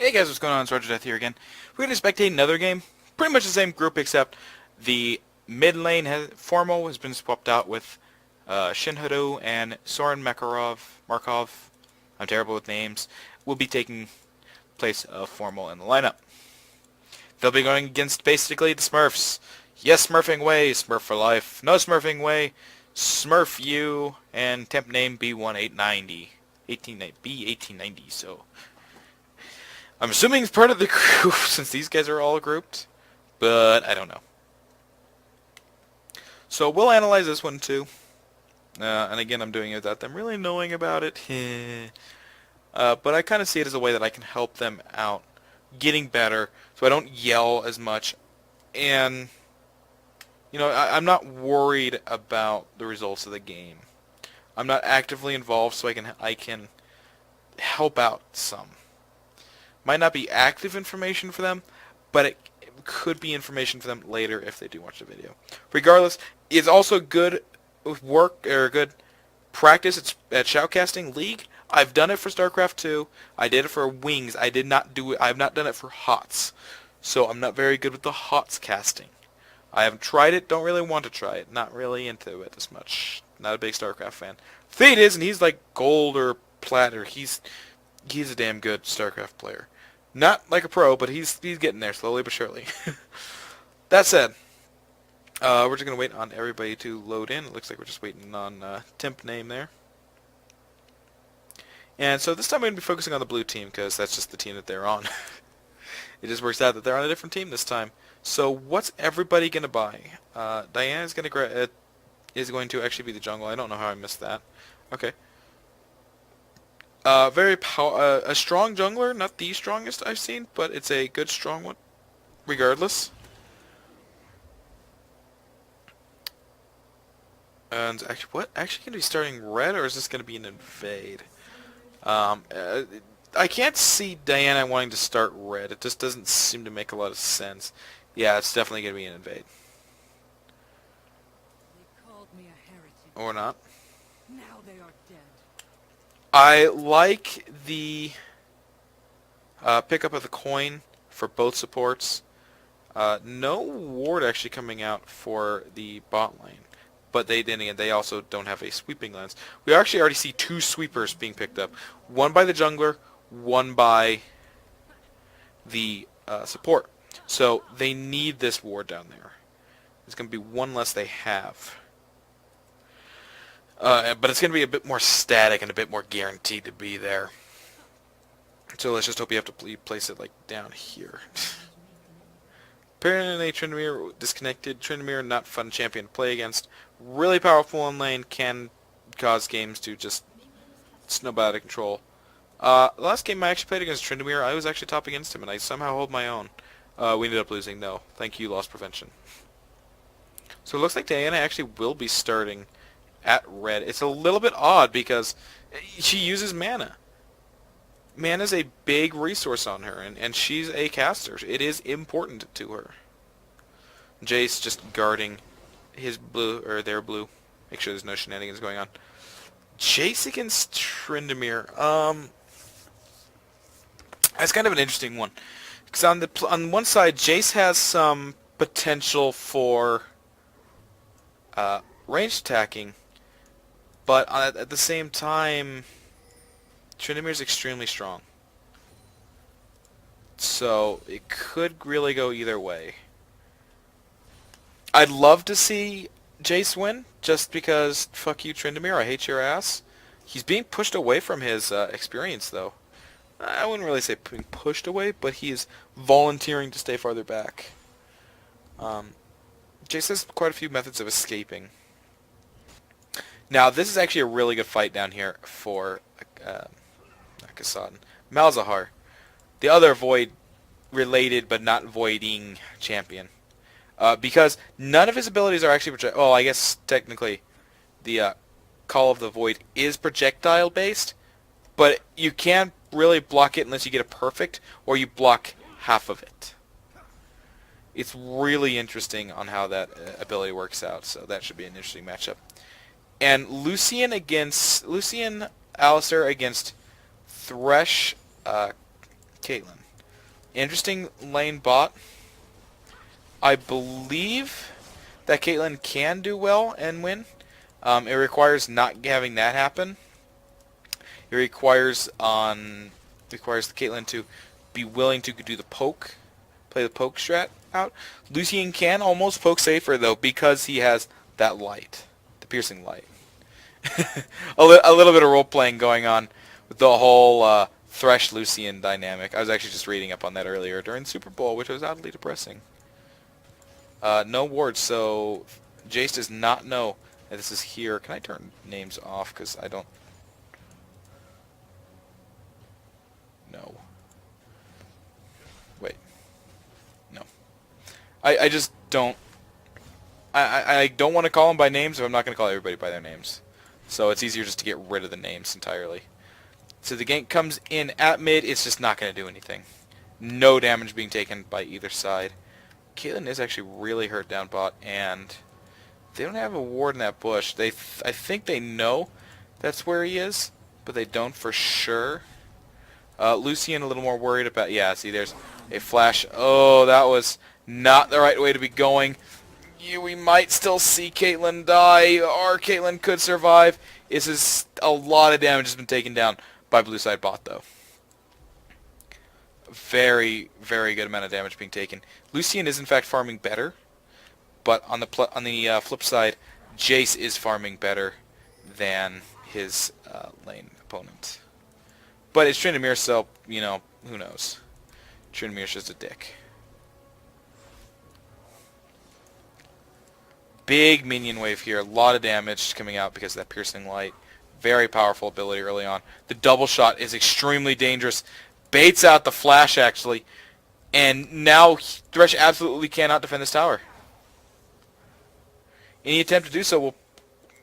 Hey guys, what's going on? It's RogerDeath here again. We're going to spectate another game. Pretty much the same group, except the mid lane Formal has been swapped out with Shinharu and Soren Markov. I'm terrible with names. Will be taking place of Formal in the lineup. They'll be going against basically the Smurfs. Yes, Smurfing way, Smurf for life. No Smurfing way, Smurf you, and temp name B1890. B1890, so... I'm assuming it's part of the group since these guys are all grouped, but I don't know. So we'll analyze this one too. And again, I'm doing it without them really knowing about it. But I kind of see it as a way that I can help them out getting better so I don't yell as much. And, you know, I'm not worried about the results of the game. I'm not actively involved so I can help out some. Might not be active information for them, but it could be information for them later if they do watch the video. Regardless, it's also good work or good practice at Shoutcasting League. I've done it for StarCraft 2. I did it for Wings. I have not done it for HOTS. So I'm not very good with the HOTS casting. I haven't tried it, don't really want to try it. Not really into it as much. Not a big StarCraft fan. Fate is, and he's like gold or plat, or he's a damn good StarCraft player. Not like a pro, but he's getting there slowly but surely. That said, we're just going to wait on everybody to load in. It looks like we're just waiting on temp name there. And so this time we're going to be focusing on the blue team because that's just the team that they're on. It just works out that they're on a different team this time. So what's everybody going to buy? Diana is going to actually be the jungle. I don't know how I missed that. Okay. A strong jungler, not the strongest I've seen, but it's a good strong one, regardless. And actually, what actually going to be starting red, or is this going to be an invade? I can't see Diana wanting to start red. It just doesn't seem to make a lot of sense. Yeah, it's definitely going to be an invade. They called me a heretic. Or not. Now they are dead. I like the pickup of the coin for both supports. No ward actually coming out for the bot lane, but they also don't have a sweeping lens. We actually already see two sweepers being picked up. One by the jungler, one by the support. So they need this ward down there. There's going to be one less they have. But it's going to be a bit more static and a bit more guaranteed to be there. So let's just hope you have to place it like down here. Apparently Tryndamere disconnected. Tryndamere, not fun champion to play against. Really powerful in lane, can cause games to just snowball out of control. The last game I actually played against Tryndamere, I was actually top against him and I somehow hold my own. We ended up losing though. Thank you, loss prevention. So it looks like Diana actually will be starting at red. It's a little bit odd because she uses mana. Mana's a big resource on her, and she's a caster. It is important to her. Jace just guarding his blue, or their blue. Make sure there's no shenanigans going on. Jace against Tryndamere. That's kind of an interesting one. Because on one side, Jace has some potential for ranged attacking. But at the same time, Tryndamere is extremely strong. So it could really go either way. I'd love to see Jace win, just because, fuck you Tryndamere, I hate your ass. He's being pushed away from his experience, though. I wouldn't really say being pushed away, but he is volunteering to stay farther back. Jace has quite a few methods of escaping. Now, this is actually a really good fight down here for not Kassadin, Malzahar, the other Void-related but not Voiding champion. Because none of his abilities are actually well, I guess technically the Call of the Void is projectile-based, but you can't really block it unless you get a perfect, or you block half of it. It's really interesting on how that ability works out, so that should be an interesting matchup. And Lucian Alistair against Thresh Caitlyn. Interesting lane bot. I believe that Caitlyn can do well and win. It requires not having that happen. It requires the Caitlyn to be willing to do the poke, play the poke strat out. Lucian can almost poke safer though because he has that light, the piercing light. a little bit of role playing going on with the whole Thresh Lucian dynamic. I was actually just reading up on that earlier during Super Bowl, which was oddly depressing. No wards, so Jace does not know that this is here. Can I turn names off? Because I don't... No. Wait. No. I just don't... I don't want to call them by names if I'm not going to call everybody by their names. So it's easier just to get rid of the names entirely. So the gank comes in at mid. It's just not going to do anything. No damage being taken by either side. Caitlyn is actually really hurt down bot, and they don't have a ward in that bush. I think they know that's where he is, but they don't for sure. Lucian a little more worried about... Yeah, see, there's a flash. Oh, that was not the right way to be going. We might still see Caitlyn die, or Caitlyn could survive. This is a lot of damage has been taken down by blue side bot, though. Very, very good amount of damage being taken. Lucian is in fact farming better, but on the flip side, Jace is farming better than his lane opponent. But it's Tryndamere, so, you know, who knows? Tryndamere's just a dick. Big minion wave here. A lot of damage coming out because of that piercing light. Very powerful ability early on. The double shot is extremely dangerous. Baits out the flash, actually. And now Thresh absolutely cannot defend this tower. Any attempt to do so will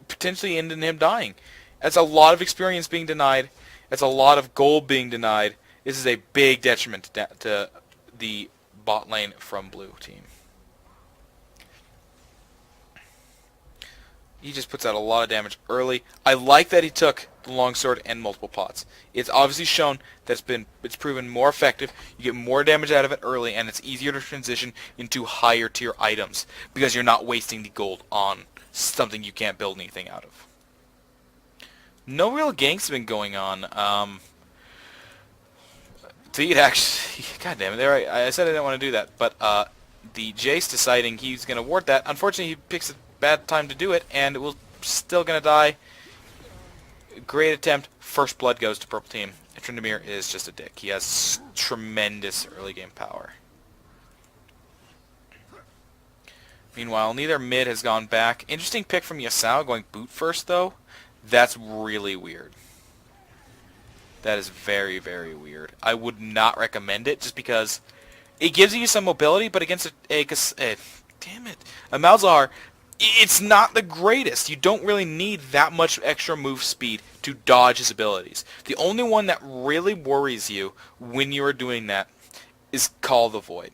potentially end in him dying. That's a lot of experience being denied. That's a lot of gold being denied. This is a big detriment to the bot lane from blue team. He just puts out a lot of damage early. I like that he took the longsword and multiple pots. It's obviously shown that it's proven more effective. You get more damage out of it early, and it's easier to transition into higher tier items because you're not wasting the gold on something you can't build anything out of. No real ganks have been going on. It actually, god damn it, I said I didn't want to do that, but the Jace deciding he's going to ward that. Unfortunately, he picks a bad time to do it, and it will still going to die. Great attempt. First blood goes to purple team. Tryndamere is just a dick. He has tremendous early game power. Meanwhile, neither mid has gone back. Interesting pick from Yasuo going boot first, though. That's really weird. That is very, very weird. I would not recommend it just because it gives you some mobility, but against a Malzahar, it's not the greatest. You don't really need that much extra move speed to dodge his abilities. The only one that really worries you when you are doing that is Call of the Void.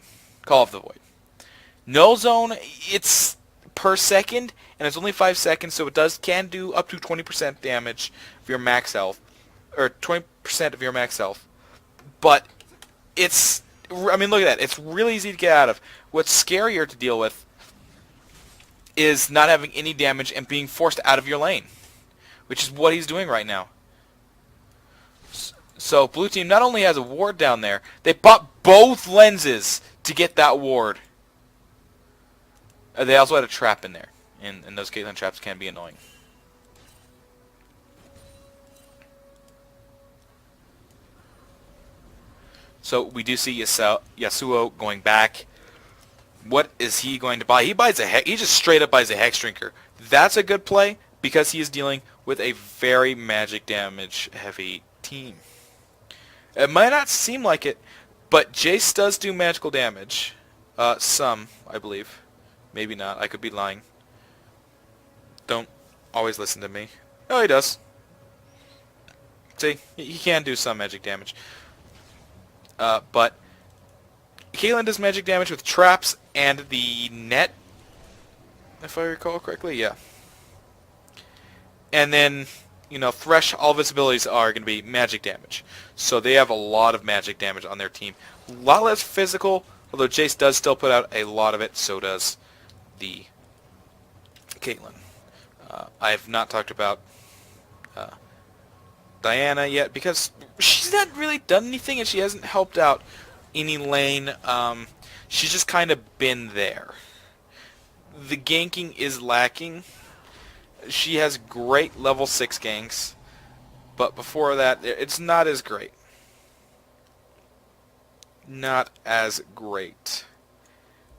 Null Zone, it's per second, and it's only 5 seconds, so it can do up to 20% damage of your max health, or 20% of your max health. But it's, I mean, look at that. It's really easy to get out of. What's scarier to deal with is not having any damage and being forced out of your lane, which is what he's doing right now. So blue team not only has a ward down there, they bought both lenses to get that ward. They also had a trap in there, and those Caitlyn traps can be annoying. So we do see Yasuo going back. What is he going to buy? He just straight up buys a Hex Drinker. That's a good play because he is dealing with a very magic damage heavy team. It might not seem like it, but Jace does do magical damage. Some, I believe. Maybe not. I could be lying. Don't always listen to me. Oh, he does. See, he can do some magic damage. But Caitlyn does magic damage with traps and the net, if I recall correctly, yeah. And then you know, Thresh, all of its abilities are going to be magic damage. So they have a lot of magic damage on their team. A lot less physical, although Jace does still put out a lot of it, so does the Caitlyn. I have not talked about uh, Diana yet because she's not really done anything and she hasn't helped out any lane. She's just kind of been there. The ganking is lacking. She has great level 6 ganks, but before that, it's not as great. Not as great.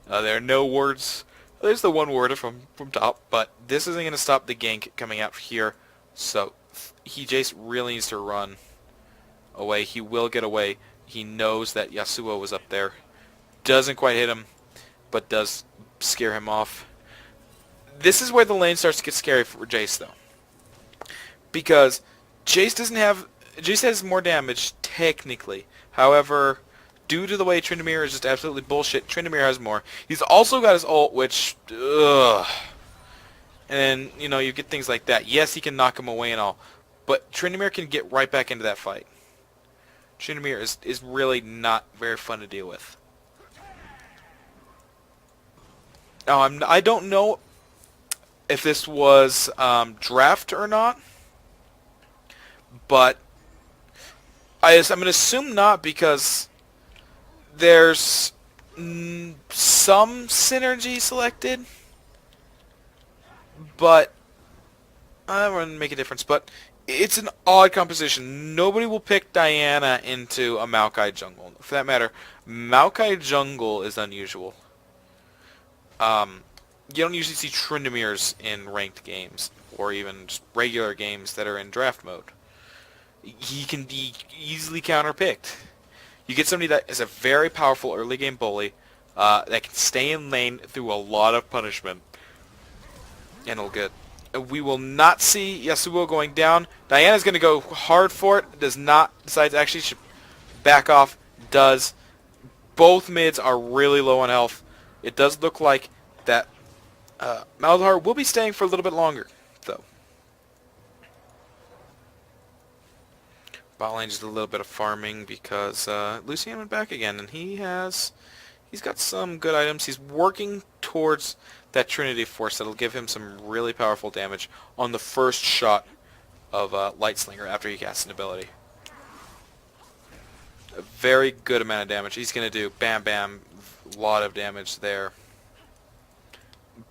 There are no wards. There's the one ward from top, but this isn't going to stop the gank coming out here. So Jace really needs to run away. He will get away. He knows that Yasuo was up there. Doesn't quite hit him, but does scare him off. This is where the lane starts to get scary for Jace, though, because Jace has more damage technically. However, due to the way Tryndamere is just absolutely bullshit, Tryndamere has more. He's also got his ult, which, ugh. And, you know, you get things like that. Yes, he can knock him away and all, but Tryndamere can get right back into that fight. Tryndamere is really not very fun to deal with. Now, I don't know if this was draft or not, but I'm going to assume not because there's some synergy selected, but I don't want to make a difference. But it's an odd composition. Nobody will pick Diana into a Maokai jungle. For that matter, Maokai jungle is unusual. You don't usually see Tryndameres in ranked games, or even just regular games that are in draft mode. He can be easily counterpicked. You get somebody that is a very powerful early game bully, that can stay in lane through a lot of punishment, and it'll get. We will not see Yasuo going down. Diana's going to go hard for it. Does not. Decides actually should back off. Does. Both mids are really low on health. It does look like that Malzahar will be staying for a little bit longer, though. Bot lane just a little bit of farming because Lucian went back again, and he's got some good items. He's working towards that Trinity Force that'll give him some really powerful damage on the first shot of Light Slinger after he casts an ability. A very good amount of damage. He's going to do bam bam, a lot of damage there.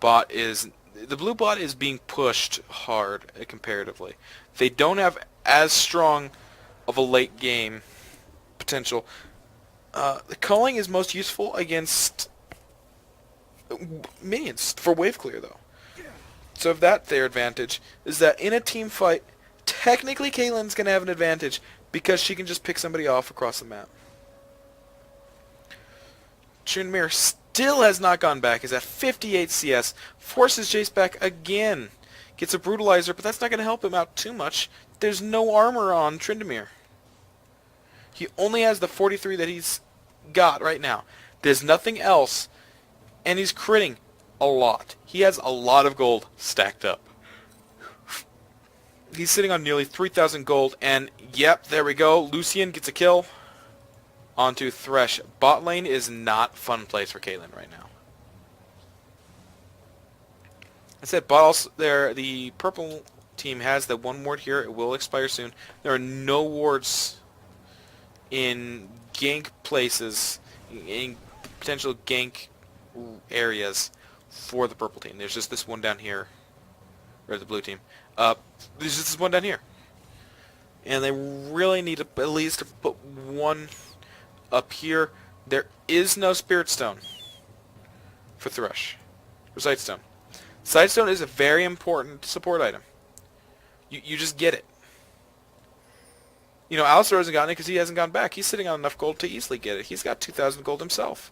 The blue bot is being pushed hard comparatively. They don't have as strong of a late game potential. The culling is most useful against minions for wave clear, though. So if that's their advantage, is that in a team fight, technically Caitlyn's going to have an advantage because she can just pick somebody off across the map. Tryndamere still has not gone back. Is at 58 CS. Forces Jace back again. Gets a Brutalizer, but that's not going to help him out too much. There's no armor on Tryndamere. He only has the 43 that he's got right now. There's nothing else. And he's critting a lot. He has a lot of gold stacked up. He's sitting on nearly 3,000 gold. And, yep, there we go. Lucian gets a kill. Onto Thresh. Bot lane is not fun place for Caitlyn right now. I said bot also there. The purple team has the one ward here. It will expire soon. There are no wards in gank places, in potential gank areas for the purple team. There's just this one down here, or the blue team. There's just this one down here, and they really need to at least put one up here. There is no Spirit Stone for Thresh, or Sightstone. Sightstone is a very important support item. You just get it. You know, Alistar hasn't gotten it because he hasn't gone back. He's sitting on enough gold to easily get it. He's got 2,000 gold himself.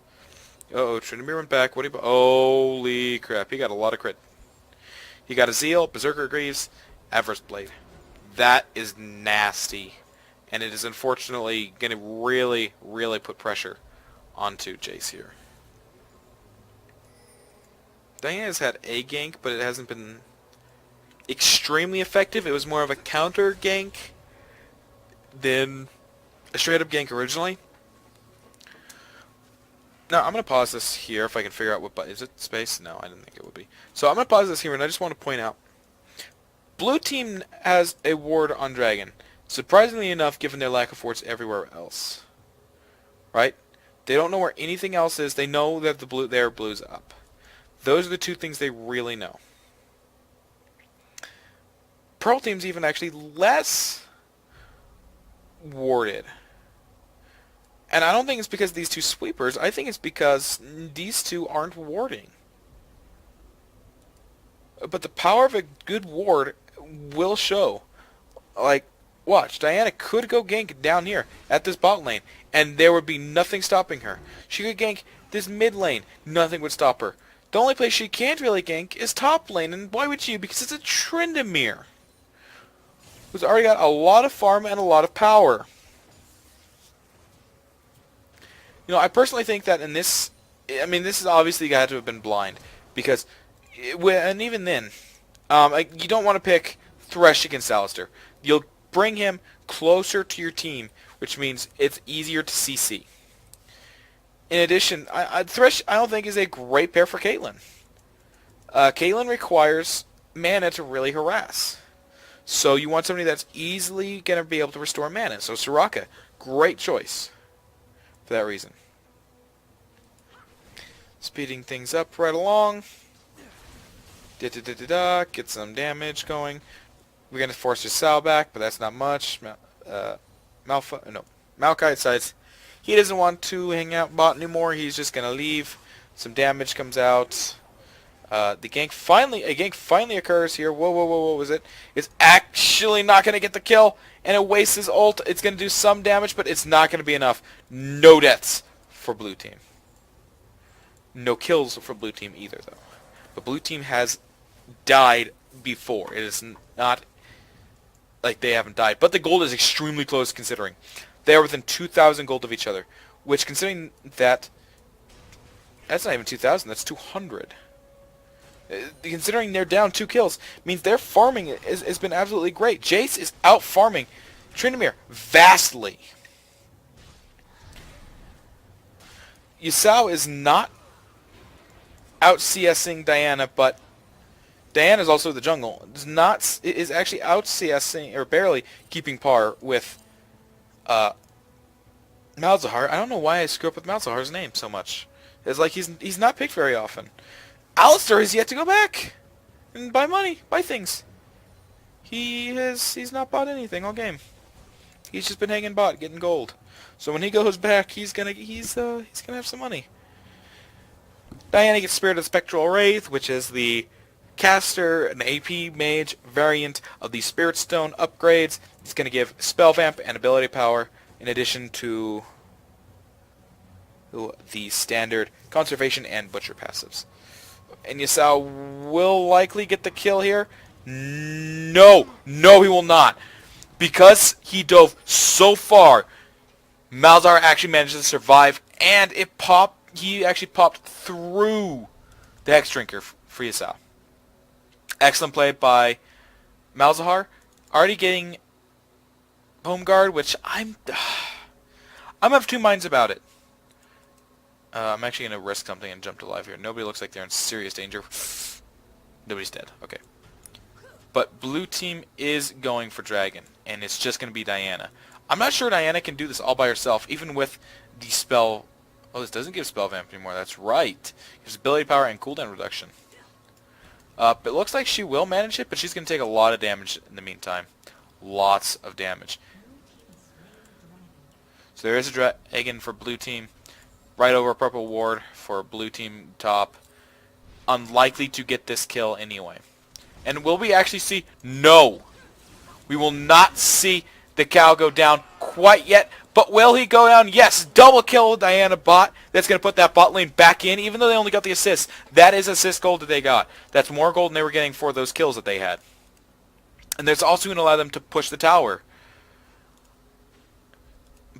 Uh-oh, Tryndamere went back. What do you... Holy crap, he got a lot of crit. He got a Zeal, Berserker Greaves, Avarice Blade. That is nasty. And it is unfortunately going to really, really put pressure onto Jace here. Diana's had a gank, but it hasn't been extremely effective. It was more of a counter gank than a straight up gank originally. Now, I'm going to pause this here if I can figure out what button. Is it space? No, I didn't think it would be. So I'm going to pause this here, and I just want to point out. Blue team has a ward on Dragon. Surprisingly enough, given their lack of wards everywhere else. Right? They don't know where anything else is. They know that their blue's up. Those are the two things they really know. Pearl team's even actually less warded. And I don't think it's because of these two sweepers. I think it's because these two aren't warding. But the power of a good ward will show. Like, watch. Diana could go gank down here at this bot lane, and there would be nothing stopping her. She could gank this mid lane. Nothing would stop her. The only place she can't really gank is top lane. And why would she? Because it's a Tryndamere, who's already got a lot of farm and a lot of power. You know, I personally think that in this, I mean, this is obviously got to have been blind, because, and even then, you don't want to pick Thresh against Alistar. You'll bring him closer to your team, which means it's easier to CC. In addition, Thresh, I don't think, is a great pair for Caitlyn. Caitlyn requires mana to really harass. So you want somebody that's easily going to be able to restore mana. So Soraka, great choice for that reason. Speeding things up right along. Get some damage going. We're going to force Yasao back, but that's not much. Maokai decides he doesn't want to hang out bot anymore. He's just going to leave. Some damage comes out. A gank finally occurs here. Whoa, what was it? It's actually not going to get the kill, and it wastes his ult. It's going to do some damage, but it's not going to be enough. No deaths for blue team. No kills for blue team either, though. But blue team has died before. It is not like they haven't died. But the gold is extremely close, considering they are within 2,000 gold of each other. Which, considering that, that's not even 2,000. That's 200. Considering they're down 2 kills, means their farming has been absolutely great. Jace is out farming Tryndamere vastly. Yasao is not out CSing Diana, but Diana is also the jungle. Is actually out CSing, or barely keeping par with Malzahar. I don't know why I screw up with Malzahar's name so much. It's like he's not picked very often. Alistar has yet to go back and buy money, buy things. He's not bought anything all game. He's just been hanging bot, getting gold. So when he goes back, he's gonna have some money. Diana gets Spirit of Spectral Wraith, which is the caster, an AP mage variant of the Spirit Stone upgrades. It's going to give Spell Vamp and ability power, in addition to the standard Conservation and Butcher passives. And Yasao will likely get the kill here. No, he will not. Because he dove so far, Malzahar actually managed to survive, and he actually popped through the Hex Drinker for Yasao. Excellent play by Malzahar. Already getting Home Guard, which I'm of two minds about it. I'm actually going to risk something and jump to live here. Nobody looks like they're in serious danger. Nobody's dead. Okay. But blue team is going for Dragon, and it's just going to be Diana. I'm not sure Diana can do this all by herself, even with the spell. Oh, this doesn't give Spell Vamp anymore. That's right. It gives ability power and cooldown reduction. But it looks like she will manage it, but she's going to take a lot of damage in the meantime. Lots of damage. So there is a Dragon for blue team. Right over purple ward for blue team top. Unlikely to get this kill anyway. And will we actually see? No. We will not see the cow go down quite yet. But will he go down? Yes. Double kill with Diana bot. That's going to put that bot lane back in, even though they only got the assist. That is assist gold that they got. That's more gold than they were getting for those kills that they had. And that's also going to allow them to push the tower.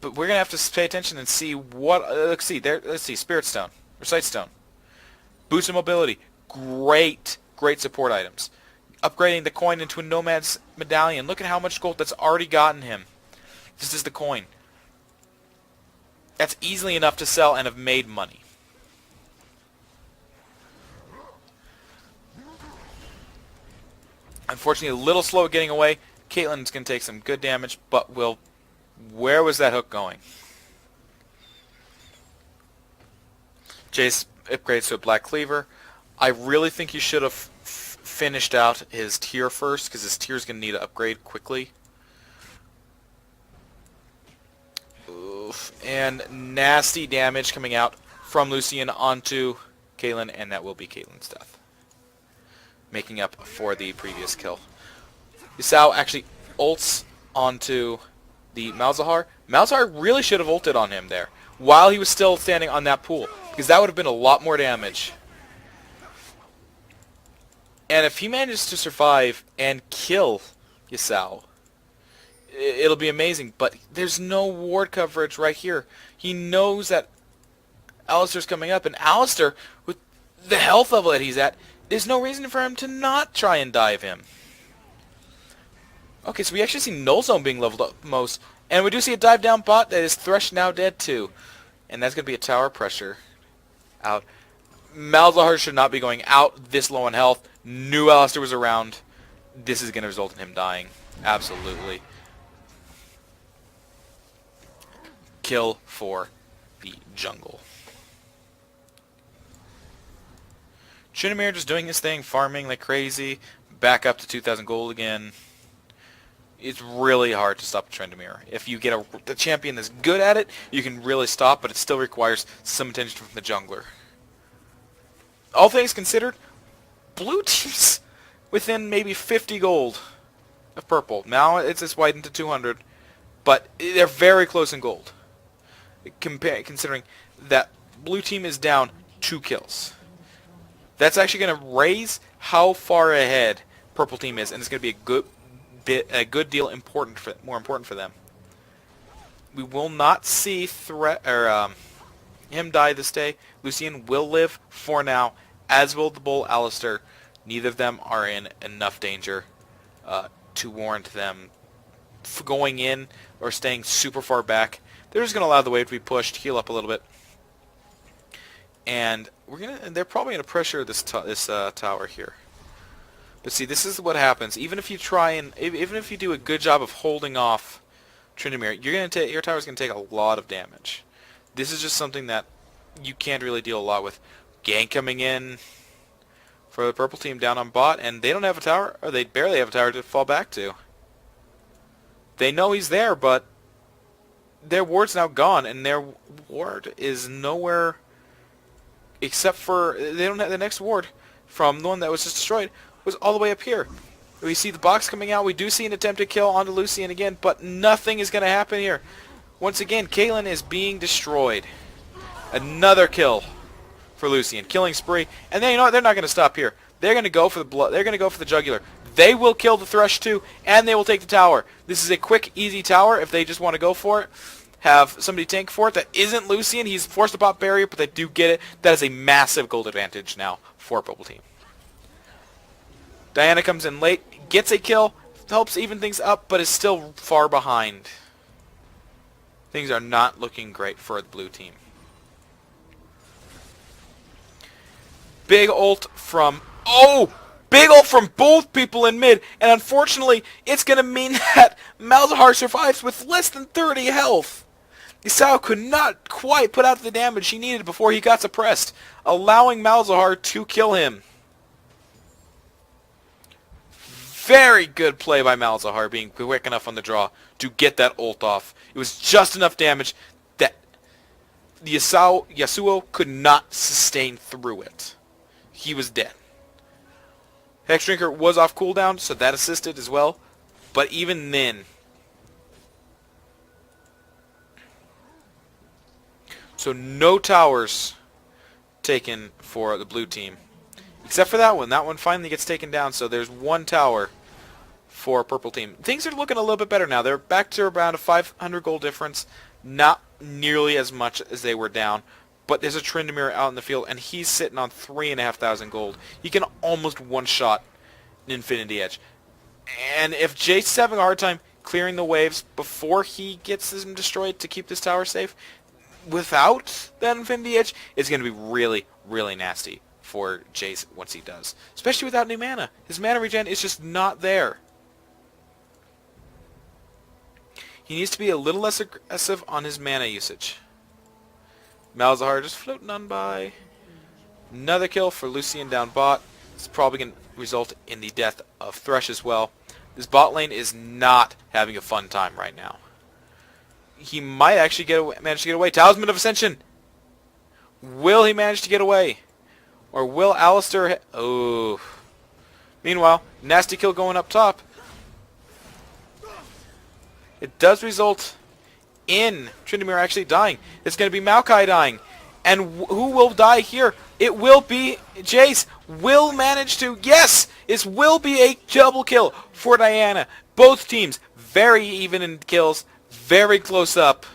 But we're going to have to pay attention and see what... let's see. Spirit Stone. Or Sight Stone. Boost of mobility. Great support items. upgrading the coin into a Nomad's medallion. Look at how much gold that's already gotten him. This is the coin. That's easily enough to sell and have made money. Unfortunately, a little slow at getting away. Caitlyn's going to take some good damage, but will... Where was that hook going? Jace upgrades to a Black Cleaver. I really think you should have finished out his tier first, because his tier is going to need to upgrade quickly. Oof. And nasty damage coming out from Lucian onto Caitlyn, and that will be Caitlyn's death, making up for the previous kill. Yasuo actually ults onto the Malzahar. Malzahar really should have ulted on him there while he was still standing on that pool, because that would have been a lot more damage. And if he manages to survive and kill Yasuo, it'll be amazing. But there's no ward coverage right here. He knows that Alistar's coming up, and Alistar, with the health level that he's at, there's no reason for him to not try and dive him. Okay, so we actually see Null Zone being leveled up most. And we do see a dive down bot that is Thresh now dead too. And that's going to be a tower pressure out. Malzahar should not be going out this low on health. Knew Alistar was around. This is going to result in him dying. Absolutely. Kill for the jungle. Tryndamere just doing his thing, farming like crazy. Back up to 2,000 gold again. It's really hard to stop Tryndamere. If you get a champion that's good at it, you can really stop, but it still requires some attention from the jungler. All things considered, blue team's within maybe 50 gold of purple. Now it's widened to 200, but they're very close in gold. Considering that blue team is down 2 kills. That's actually going to raise how far ahead purple team is, and it's going to be a good deal more important for them. We will not see him die this day. Lucian will live for now, as will the bull Alistar. Neither of them are in enough danger to warrant them going in or staying super far back. They're just going to allow the wave to be pushed, heal up a little bit, and they're probably going to pressure this tower here. But see, this is what happens. Even if you do a good job of holding off Tryndamere, your tower's going to take a lot of damage. This is just something that you can't really deal a lot with. Gank coming in for the purple team down on bot, and they don't have a tower, or they barely have a tower to fall back to. They know he's there, but their ward's now gone, and their ward is nowhere except for they don't have the next ward from the one that was just destroyed. Was all the way up here. We see the box coming out. We do see an attempted kill onto Lucian again, but nothing is going to happen here. Once again, Caitlyn is being destroyed. Another kill for Lucian, killing spree, and then you know what? They're not going to stop here. They're going to go for the blood. They're going to go for the jugular. They will kill the Thresh too, and they will take the tower. This is a quick, easy tower if they just want to go for it. Have somebody tank for it. That isn't Lucian. He's forced to pop barrier, but they do get it. That is a massive gold advantage now for purple team. Diana comes in late, gets a kill, helps even things up, but is still far behind. Things are not looking great for the blue team. Big ult from... Oh! Big ult from both people in mid, and unfortunately, it's going to mean that Malzahar survives with less than 30 health. Yasuo could not quite put out the damage he needed before he got suppressed, allowing Malzahar to kill him. Very good play by Malzahar, being quick enough on the draw to get that ult off. It was just enough damage that Yasuo could not sustain through it. He was dead. Hex Drinker was off cooldown, so that assisted as well. But even then... So no towers taken for the blue team. Except for that one. That one finally gets taken down, so there's one tower for purple team. Things are looking a little bit better now. They're back to around a 500 gold difference. Not nearly as much as they were down. But there's a Tryndamere out in the field, and he's sitting on 3,500 gold. He can almost one-shot Infinity Edge. And if Jace is having a hard time clearing the waves before he gets them destroyed to keep this tower safe, without that Infinity Edge, it's going to be really, really nasty for Jace once he does. Especially without any mana. His mana regen is just not there. He needs to be a little less aggressive on his mana usage. Malzahar just floating on by. Another kill for Lucian down bot. It's probably going to result in the death of Thresh as well. This bot lane is not having a fun time right now. He might actually manage to get away. Talisman of Ascension! Will he manage to get away? Or will Alistair... Oh. Meanwhile, nasty kill going up top. It does result in Tryndamere actually dying. It's going to be Maokai dying. And who will die here? It will be Jace. Will manage to... Yes! It will be a double kill for Diana. Both teams very even in kills. Very close up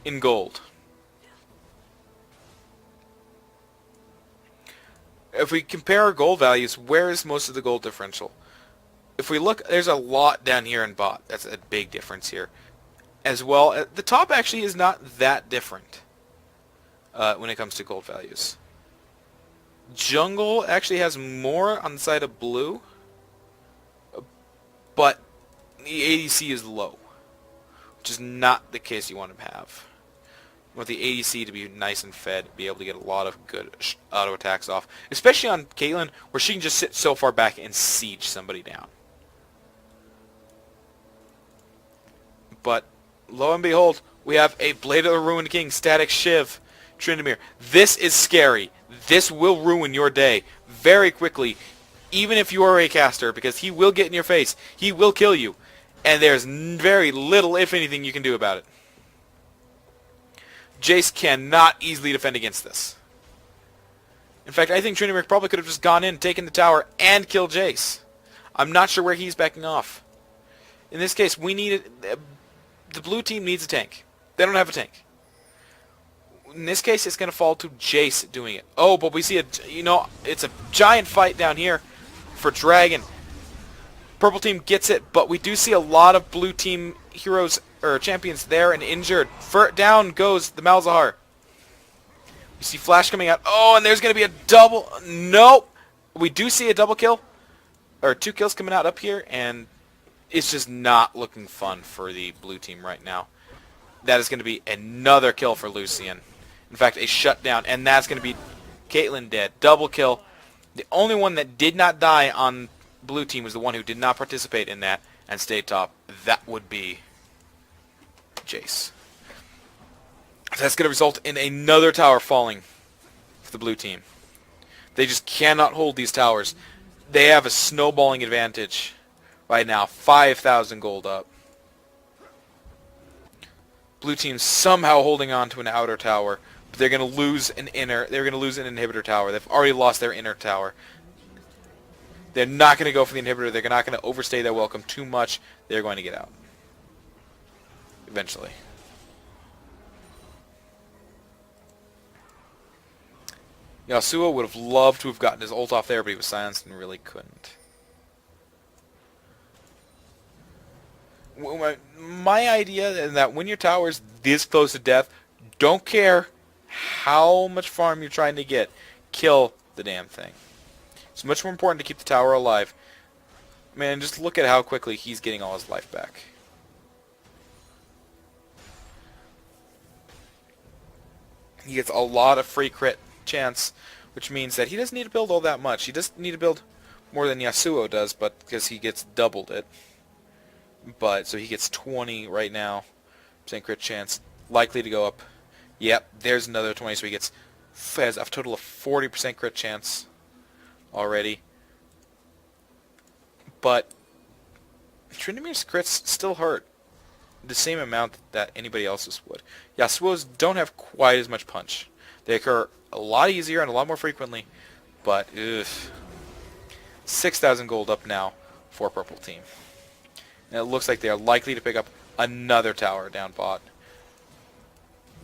in gold. If we compare our gold values, where is most of the gold differential? If we look, there's a lot down here in bot. That's a big difference here. As well, the top actually is not that different when it comes to gold values. Jungle actually has more on the side of blue, but the ADC is low, which is not the case you want to have. You want the ADC to be nice and fed, be able to get a lot of good auto attacks off, especially on Caitlyn, where she can just sit so far back and siege somebody down. But lo and behold, we have a Blade of the Ruined King, Static Shiv, Tryndamere. This is scary. This will ruin your day very quickly, even if you are a caster, because he will get in your face. He will kill you. And there's very little, if anything, you can do about it. Jace cannot easily defend against this. In fact, I think Tryndamere probably could have just gone in, taken the tower, and killed Jace. I'm not sure where he's backing off. In this case, we need... The blue team needs a tank. They don't have a tank. In this case, it's going to fall to Jace doing it. Oh, but we see it's a giant fight down here for Dragon. Purple team gets it, but we do see a lot of blue team heroes or champions there and injured. Down goes the Malzahar. You see Flash coming out. Oh, and there's going to be a double. Nope. We do see a double kill. Or 2 kills coming out up here, and it's just not looking fun for the blue team right now. That is going to be another kill for Lucian. In fact, a shutdown, and that's going to be Caitlyn dead. Double kill. The only one that did not die on blue team was the one who did not participate in that and stayed top. That would be Jace. That's going to result in another tower falling for the blue team. They just cannot hold these towers. They have a snowballing advantage right now. 5,000 gold up. Blue team somehow holding on to an outer tower, but they're going to lose an inner. They're going to lose an inhibitor tower. They've already lost their inner tower. They're not going to go for the inhibitor. They're not going to overstay their welcome too much. They're going to get out eventually. Yasuo would have loved to have gotten his ult off there, but he was silenced and really couldn't. My idea is that when your tower's this close to death, don't care how much farm you're trying to get, kill the damn thing. It's much more important to keep the tower alive. Man, just look at how quickly he's getting all his life back. He gets a lot of free crit chance, which means that he doesn't need to build all that much. He doesn't need to build more than Yasuo does, but because he gets doubled it. But so he gets 20 right now, % crit chance, likely to go up. Yep, there's another 20, so he has a total of 40% crit chance already. But Tryndamere's crits still hurt the same amount that anybody else's would. Yasuo's don't have quite as much punch. They occur a lot easier and a lot more frequently, but 6,000 gold up now for purple team. And it looks like they are likely to pick up another tower down bot.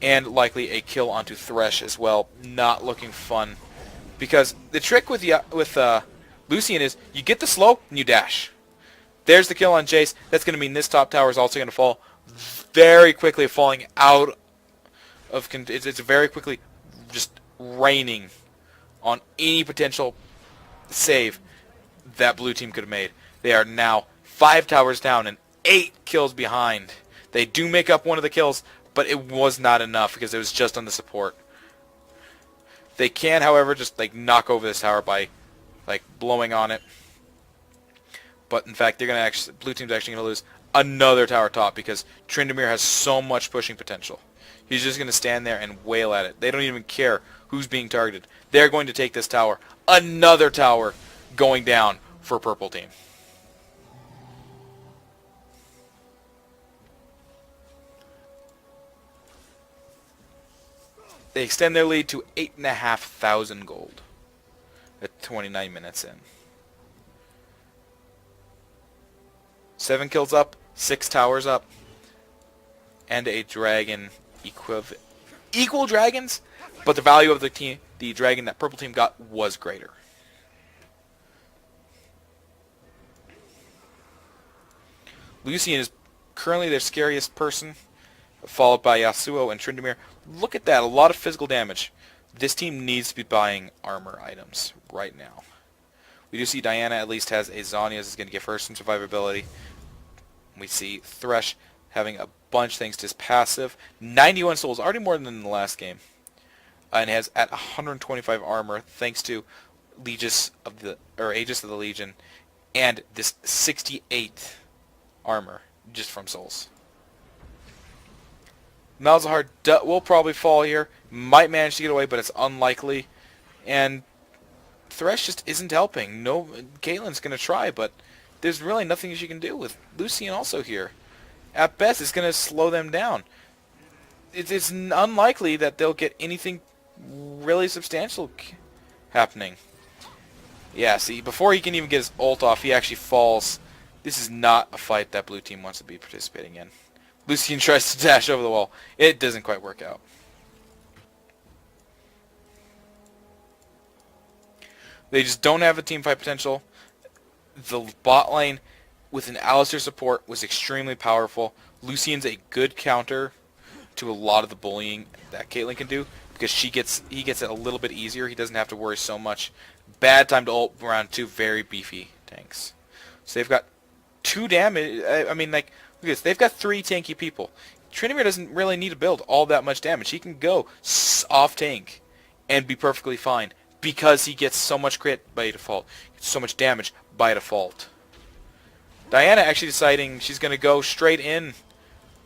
And likely a kill onto Thresh as well. Not looking fun. Because the trick with Lucian is, you get the slow, and you dash. There's the kill on Jace. That's going to mean this top tower is also going to fall very quickly, falling out of... It's very quickly just raining on any potential save that blue team could have made. They are now 5 towers down and 8 kills behind. They do make up one of the kills, but it was not enough because it was just on the support. They can, however, just like knock over this tower by like blowing on it. But in fact, they're gonna actually, blue team's actually gonna lose another tower top because Tryndamere has so much pushing potential. He's just gonna stand there and wail at it. They don't even care who's being targeted. They're going to take this tower. Another tower going down for purple team. They extend their lead to 8,500 gold at 29 minutes in. 7 kills up, 6 towers up, and a dragon equal dragons, but the value of the dragon that purple team got was greater. Lucian is currently their scariest person, followed by Yasuo and Tryndamere. Look at that, a lot of physical damage. This team needs to be buying armor items right now. We do see Diana at least has a Zhonya's is going to give her some survivability. We see Thresh having a bunch of things to his passive. 91 souls, already more than in the last game. And has at 125 armor thanks to Aegis of the Legion and this 68 armor just from souls. Malzahar will probably fall here. Might manage to get away, but it's unlikely. And Thresh just isn't helping. No, Caitlyn's going to try, but there's really nothing she can do with Lucian also here. At best, it's going to slow them down. It's unlikely that they'll get anything really substantial happening. Yeah, see, before he can even get his ult off, he actually falls. This is not a fight that blue team wants to be participating in. Lucian tries to dash over the wall. It doesn't quite work out. They just don't have a team fight potential. The bot lane with an Alistar support was extremely powerful. Lucian's a good counter to a lot of the bullying that Caitlyn can do because he gets it a little bit easier. He doesn't have to worry so much. Bad time to ult around 2 very beefy tanks. So they've got 2 damage. I mean, like, look at this. They've got 3 tanky people. Tryndamere doesn't really need to build all that much damage. He can go off tank and be perfectly fine because he gets so much crit by default, so much damage by default. Diana actually deciding she's going to go straight in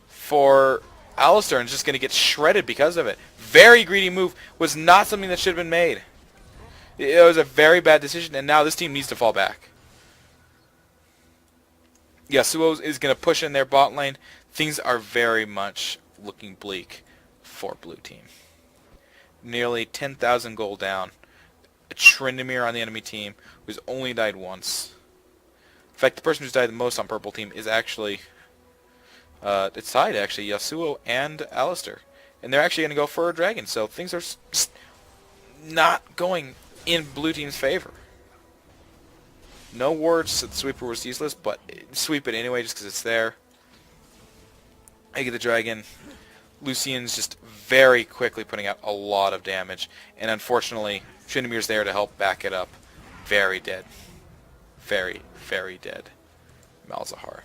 for Alistar and just going to get shredded because of it. Very greedy move. Was not something that should have been made. It was a very bad decision, and now this team needs to fall back. Yasuo is going to push in their bot lane. Things are very much looking bleak for blue team. Nearly 10,000 gold down. A Tryndamere on the enemy team who's only died once. In fact, the person who's died the most on purple team is actually... it's tied, actually. Yasuo and Alistar. And they're actually going to go for a dragon. So things are not going in blue team's favor. No wards, so the sweeper was useless, but sweep it anyway just because it's there. I get the dragon. Lucian's just very quickly putting out a lot of damage. And unfortunately, Tryndamere's there to help back it up. Very dead. Very, very dead. Malzahar.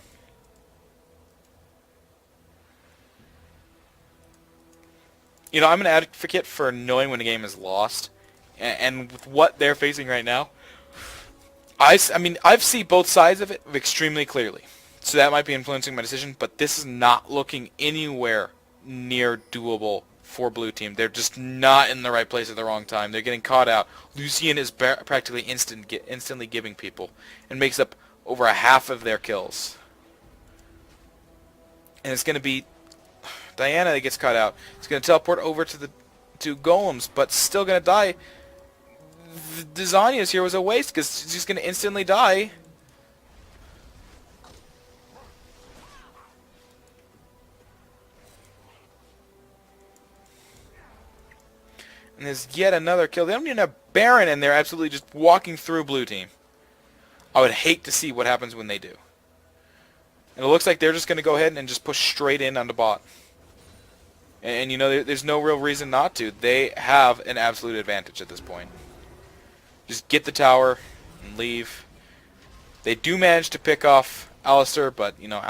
You know, I'm an advocate for knowing when a game is lost. And with what they're facing right now, I mean, I've seen both sides of it extremely clearly. So that might be influencing my decision, but this is not looking anywhere near doable for blue team. They're just not in the right place at the wrong time. They're getting caught out. Lucian is practically instantly giving people and makes up over a half of their kills. And it's going to be Diana that gets caught out. It's going to teleport over to golems, but still going to die. The Zhonya's here was a waste because she's going to instantly die. And there's yet another kill. They don't even have Baron, and they're absolutely just walking through blue team. I would hate to see what happens when they do. And it looks like they're just going to go ahead and just push straight in on the bot. And you know, there's no real reason not to. They have an absolute advantage at this point. Just get the tower and leave. They do manage to pick off Alistair, but, you know,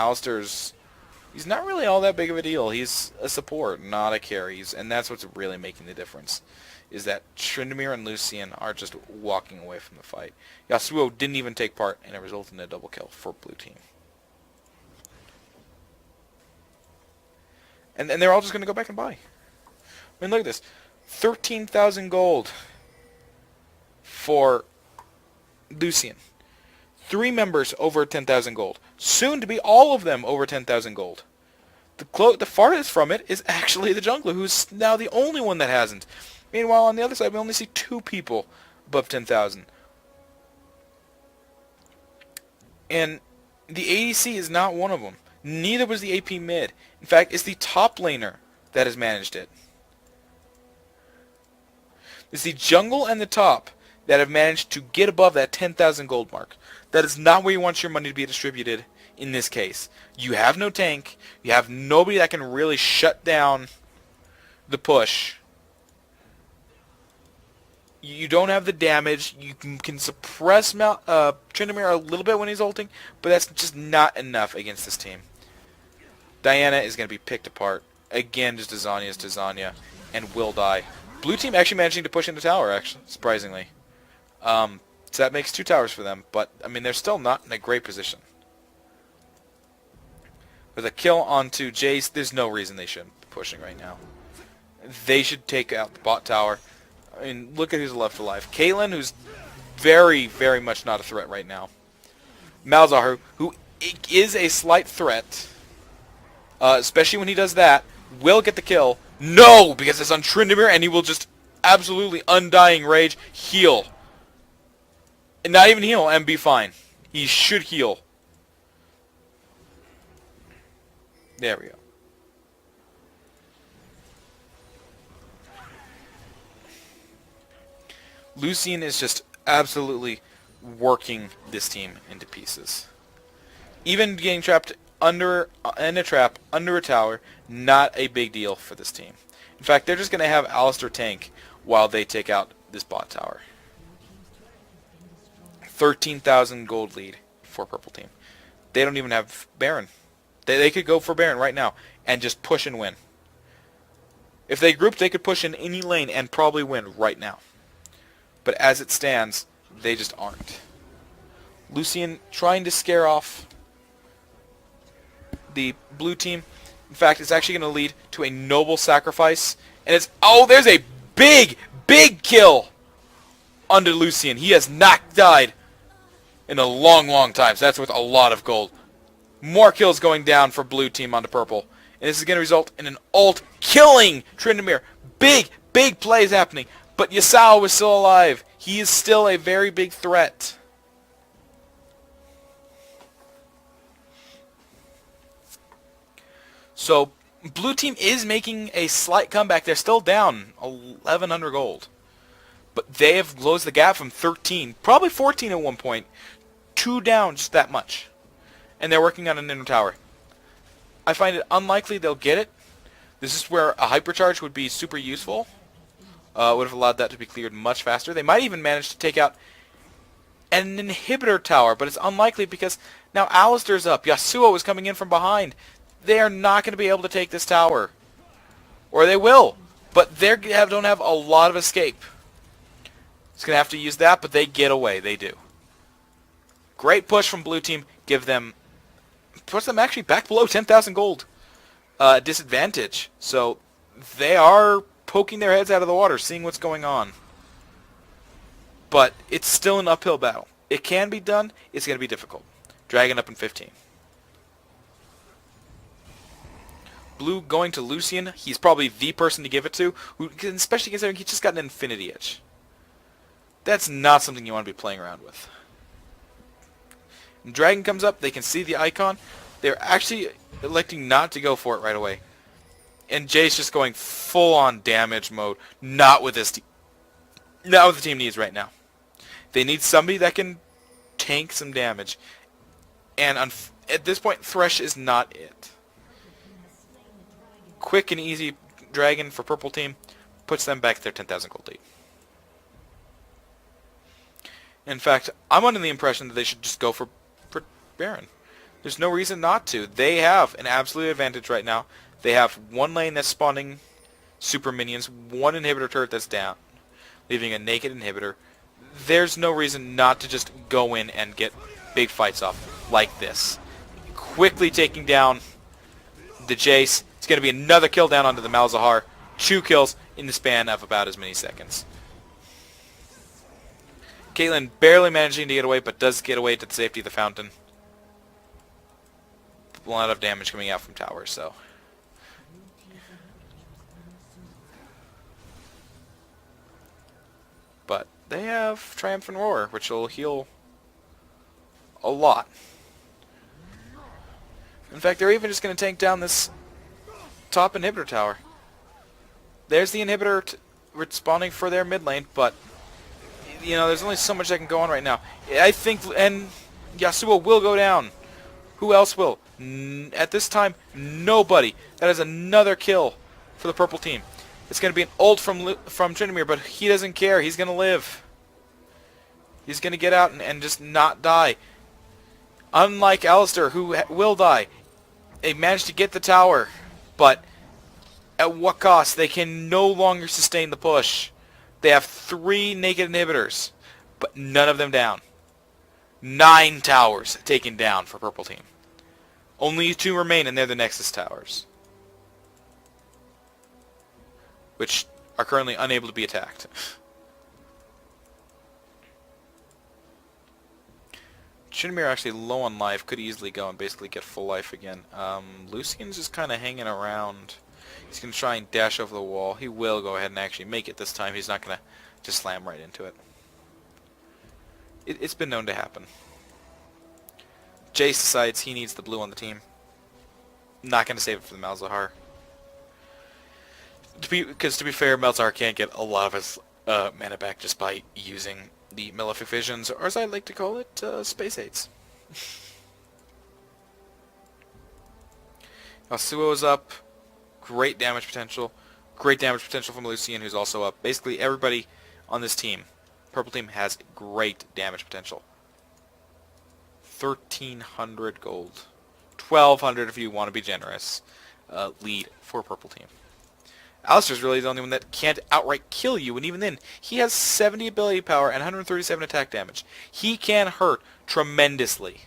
he's not really all that big of a deal. He's a support, not a carry. And that's what's really making the difference, is that Tryndamere and Lucian are just walking away from the fight. Yasuo didn't even take part, and it resulted in a double kill for blue team. And they're all just going to go back and buy. I mean, look at this. 13,000 gold for Lucian. 3 members over 10,000 gold. Soon to be all of them over 10,000 gold. The farthest from it is actually the jungler, who's now the only one that hasn't. Meanwhile, on the other side, we only see 2 people above 10,000. And the ADC is not one of them. Neither was the AP mid. In fact, it's the top laner that has managed it. It's the jungle and the top that have managed to get above that 10,000 gold mark. That is not where you want your money to be distributed in this case. You have no tank. You have nobody that can really shut down the push. You don't have the damage. You can suppress Tryndamere a little bit when he's ulting, but that's just not enough against this team. Diana is going to be picked apart. Again, just as Zanya, and will die. Blue team actually managing to push into tower, actually, surprisingly. So that makes 2 towers for them, but, I mean, they're still not in a great position. With a kill onto Jace, there's no reason they shouldn't be pushing right now. They should take out the bot tower. I mean, look at who's left alive. Caitlyn, who's very, very much not a threat right now. Malzahar, who is a slight threat, especially when he does that, will get the kill. No, because it's on Tryndamere, and he will just absolutely undying rage heal. And not even heal, and be fine. He should heal. There we go. Lucian is just absolutely working this team into pieces. Even getting trapped in a trap under a tower, not a big deal for this team. In fact, they're just going to have Alistair tank while they take out this bot tower. 13,000 gold lead for purple team. They don't even have Baron. They could go for Baron right now and just push and win. If they grouped, they could push in any lane and probably win right now. But as it stands, they just aren't. Lucian trying to scare off the blue team. In fact, it's actually going to lead to a noble sacrifice. And it's... Oh, there's a big, big kill under Lucian. He has not died in a long, long time. So that's worth a lot of gold. More kills going down for blue team onto purple. And this is going to result in an ult killing Tryndamere. Big, big plays happening. But Yasuo is still alive. He is still a very big threat. So, blue team is making a slight comeback. They're still down 1,100 gold. But they have closed the gap from 13, probably 14 at one point, 2 down just that much. And they're working on an inner tower. I find it unlikely they'll get it. This is where a hypercharge would be super useful. Would have allowed that to be cleared much faster. They might even manage to take out an inhibitor tower, but it's unlikely because now Alistair's up. Yasuo is coming in from behind. They are not going to be able to take this tower. Or they will, but they don't have a lot of escape. It's going to have to use that, but they get away. They do. Great push from blue team. Puts them actually back below 10,000 gold disadvantage. So they are poking their heads out of the water, seeing what's going on. But it's still an uphill battle. It can be done. It's going to be difficult. Dragon up in 15. Blue going to Lucian. He's probably the person to give it to, especially considering he just got an Infinity Edge. That's not something you want to be playing around with. When Dragon comes up, they can see the icon. They're actually electing not to go for it right away. And Jay's just going full-on damage mode. Not with this team. Not what the team needs right now. They need somebody that can tank some damage. And at this point, Thresh is not it. Quick and easy dragon for purple team puts them back at their 10,000 gold lead. In fact, I'm under the impression that they should just go for Baron. There's no reason not to. They have an absolute advantage right now. They have one lane that's spawning super minions, one inhibitor turret that's down, leaving a naked inhibitor. There's no reason not to just go in and get big fights off like this. Quickly taking down the Jace. It's going to be another kill down onto the Malzahar. 2 kills in the span of about as many seconds. Caitlyn barely managing to get away, but does get away to the safety of the fountain. A lot of damage coming out from towers, so. But they have Triumphant Roar, which will heal a lot. In fact, they're even just going to tank down this top inhibitor tower. There's the inhibitor respawning for their mid lane, but you know, there's only so much that can go on right now. I think, and Yasuo will go down. Who else will? At this time, nobody. That is another kill for the purple team. It's going to be an ult from Tryndamere, but he doesn't care. He's going to live. He's going to get out and just not die. Unlike Alistar, who will die. They managed to get the tower, but at what cost? They can no longer sustain the push. They have 3 naked inhibitors, but none of them down. 9 towers taken down for purple team. Only 2 remain, and they're the Nexus towers, which are currently unable to be attacked. Tryndamere actually low on life, could easily go and basically get full life again. Lucian's just kind of hanging around. He's going to try and dash over the wall. He will go ahead and actually make it this time. He's not going to just slam right into it. It's been known to happen. Jace decides he needs the blue on the team. Not going to save it for the Malzahar. Because to be fair, Malzahar can't get a lot of his mana back just by using the Malefic Visions, or as I like to call it, Space Aids. Yasuo's up. Great damage potential. Great damage potential from Lucian, who's also up. Basically, everybody on this team, purple team, has great damage potential. 1,300 gold. 1,200 if you want to be generous. Lead for purple team. Alistar's really the only one that can't outright kill you, and even then, he has 70 ability power and 137 attack damage. He can hurt tremendously,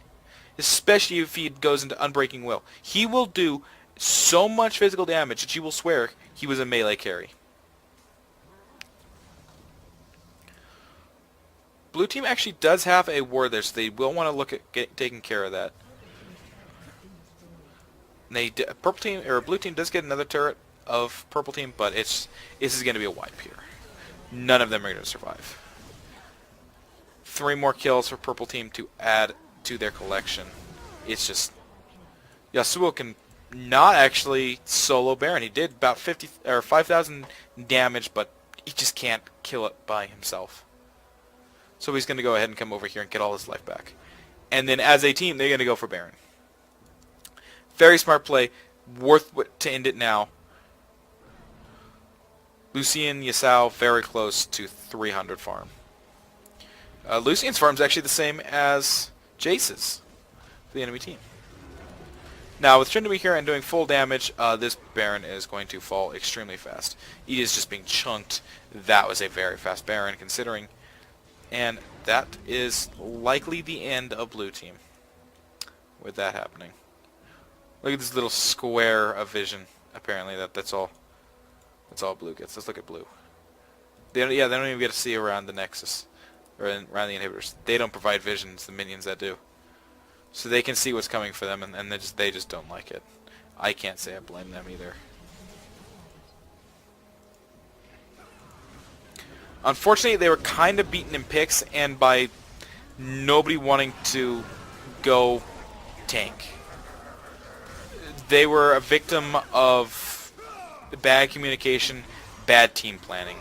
especially if he goes into Unbreaking Will. He will do so much physical damage that you will swear he was a melee carry. Blue team actually does have a ward there, so they will want to look at taking care of that. Purple team or blue team does get another turret of purple team, but this is going to be a wipe here. None of them are going to survive. 3 more kills for purple team to add to their collection. It's just Yasuo can not actually solo Baron. He did about 5,000 damage, but he just can't kill it by himself. So he's going to go ahead and come over here and get all his life back. And then as a team, they're going to go for Baron. Very smart play. Worth to end it now. Lucian, Yasuo, very close to 300 farm. Lucian's farm is actually the same as Jace's for the enemy team. Now, with Tryndamere here and doing full damage, this Baron is going to fall extremely fast. He is just being chunked. That was a very fast Baron, considering. And that is likely the end of blue team with that happening. Look at this little square of vision. Apparently, that's all blue gets. Let's look at blue. They don't even get to see around the Nexus, or around the inhibitors. They don't provide visions, the minions that do. So they can see what's coming for them, and they just don't like it. I can't say I blame them either. Unfortunately, they were kind of beaten in picks, and by nobody wanting to go tank. They were a victim of bad communication, bad team planning.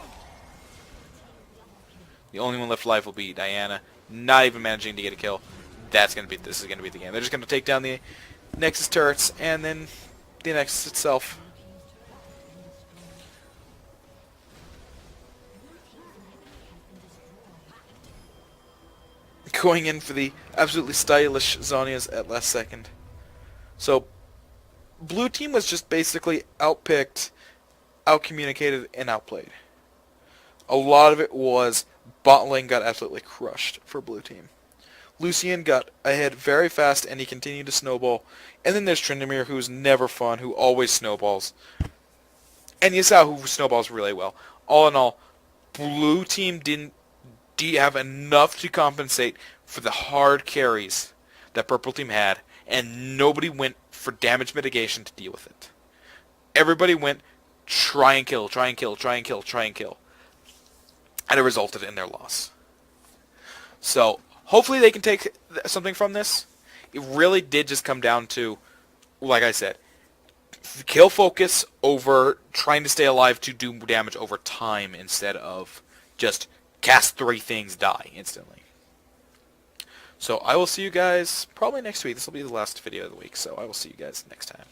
The only one left alive will be Diana, not even managing to get a kill. This is gonna be the game. They're just gonna take down the Nexus turrets and then the Nexus itself. Going in for the absolutely stylish Zhonya's at last second. So, blue team was just basically outpicked, outcommunicated, and outplayed. A lot of it was bot lane got absolutely crushed for blue team. Lucian got ahead very fast, and he continued to snowball. And then there's Tryndamere, who's never fun, who always snowballs. And Yasuo, who snowballs really well. All in all, blue team didn't have enough to compensate for the hard carries that purple team had, and nobody went for damage mitigation to deal with it. Everybody went try and kill, try and kill, try and kill, try and kill. And it resulted in their loss. So, hopefully they can take something from this. It really did just come down to, like I said, kill focus over trying to stay alive to do damage over time instead of just cast 3 things, die instantly. So I will see you guys probably next week. This will be the last video of the week, so I will see you guys next time.